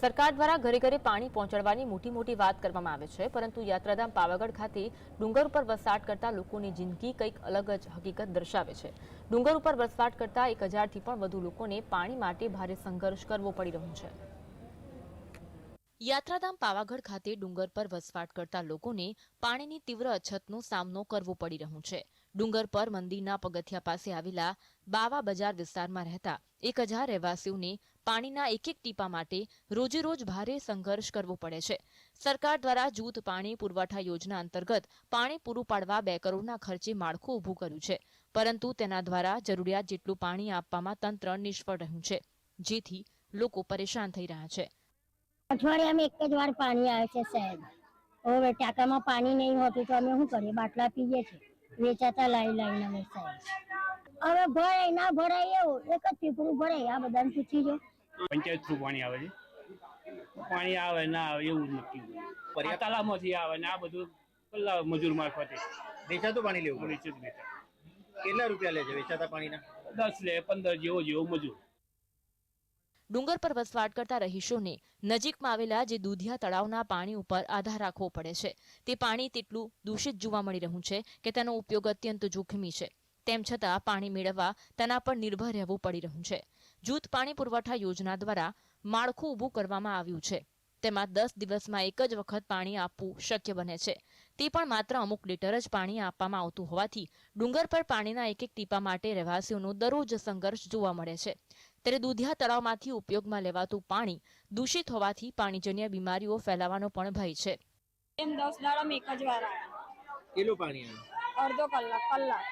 સરકાર દ્વારા ઘરે ઘરે પાણી પહોંચાડવાની મોટી વાત કરવામાં આવે છે, પરંતુ યાત્રાધામ પાવાગઢ ખાતે ડુંગર ઉપર વસવાટ કરતા લોકોની જિંદગી કંઈક અલગ જ હકીકત દર્શાવે છે। ડુંગર ઉપર વસવાટ કરતા 1000થી પણ વધુ લોકોને પાણી માટે ભારે સંઘર્ષ કરવો પડી રહ્યો છે। યાત્રાધામ પાવાગઢ ખાતે ડુંગર પર વસવાટ કરતા લોકોને પાણીની તીવ્ર અછતનો સામનો કરવો પડી રહ્યો છે। ડુંગર પર મંદિરના પગથિયા પાસે આવેલા બાવા બજાર વિસ્તારમાં રહેતા 1000 રહેવાસીઓને પાણીના એક ટીપા માટે રોજેરોજ ભારે સંઘર્ષ કરવો પડે છે। સરકાર દ્વારા જૂથ પાણી પુરવઠા યોજના અંતર્ગત પાણી પૂરું પાડવા 2 કરોડના ખર્ચે માળખું ઊભું કર્યું છે, પરંતુ તેના દ્વારા જરૂરિયાત જેટલું પાણી આપવામાં તંત્ર નિષ્ફળ રહ્યું છે, જેથી લોકો પરેશાન થઈ રહ્યા છે। अठवाडिया में एक ज वार पानी आए छे साहेब। હવે ટાંકામાં પાણી નહીં હોતું તો અમે શું કરીએ? બાટલા પીએ છીએ, વેચાતા લાઈને અમે સાહેબ। હવે ભરાય ના ભરાય એવું એક જ પીપળું ભરાય, આ બધાને પૂછી જો। પંચાયત થ્રુ પાણી આવે છે, પાણી આવે ના આવે એવું જ નક્કી હોય। તલાવમાંથી આવે ને આ બધું કલાક મજૂર મારફતે વેચાતું પાણી લેવું પડે। વેચે જ કેટલા રૂપિયા લે છે વેચાતા પાણીના? 10 લે 15 જેવો મજૂર। ડુંગર પર વસવાટ કરતા રહીશોને નજીકમાં આવેલા જે દૂધિયા તળાવના પાણી ઉપર આધાર રાખવો પડે છે। તે પાણી તેટલું દૂષિત જોવા મળી રહ્યું છે કે તેનો ઉપયોગ અત્યંત જોખમી છે। તેમ છતાં પાણી મેળવવા તેના પર નિર્ભર રહેવું પડી રહ્યું છે। જૂથ પાણી પુરવઠા યોજના દ્વારા માળખું ઊભું કરવામાં આવ્યું છે, તેમાં 10 દિવસમાં એક જ વખત પાણી આપવું શક્ય બને છે, તે પણ માત્ર અમુક લીટર જ પાણી આપવામાં આવતું હોવાથી ડુંગર પર પાણીના એક ટીપા માટે રહેવાસીઓનો દરરોજ સંઘર્ષ જોવા મળે છે। ત્યારે દૂધિયા તળાવમાંથી ઉપયોગમાં લેવાતું પાણી દૂષિત હોવાથી પાણીજન્ય બીમારીઓ ફેલાવાનો પણ ભય છે। 10 દાડામાં એક જ વાર આવે। કેટલું પાણી આવે? અડધો કલાક।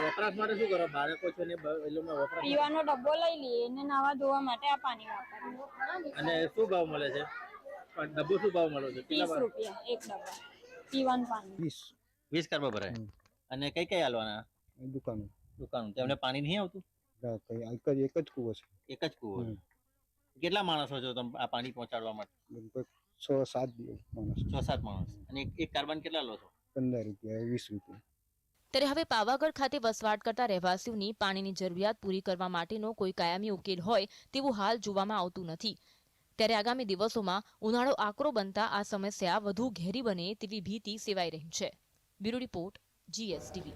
વપરાશ માટે શું કરો? બાળકો છે ને વપરાશ પીવાનો ડબ્બો લઈ લઈએ ને નાવા ધોવા માટે આ પાણી વાપરીએ। અને શું ભાવ મળે છે? ડબ્બો શું ભાવ મળે છે? 30 રૂપિયા એક ડબ્બા પીવાનું પાણી। 20 કરવા ભરાય। અને કઈ હાલવાના? દુકાનો તેમને પાણી નહીં આવતું? એક જ કૂવો છે। એક જ કૂવો? કેટલા માણસો છો તમે આ પાણી પહોંચાડવા માટે? લગભગ 6-7 માણસ। 6-7 માણસ। અને એક કાર્બન કેટલા લો છો? 15 રૂપિયા 20 રૂપિયા। ત્યારે હવે પાવાગઢ ખાતે વસવાટ કરતા રહેવાસીઓની પાણીની જરૂરિયાત પૂરી કરવા માટેનો કોઈ કાયમી ઉકેલ હોય તેવું હાલ જોવામાં આવતું નથી। ત્યારે આગામી દિવસોમાં ઉનાળો આકરો બનતા આ સમસ્યા વધુ ઘેરી બને તેવી ભીતિ સેવાઈ રહી છે। Bureau report, GSTV।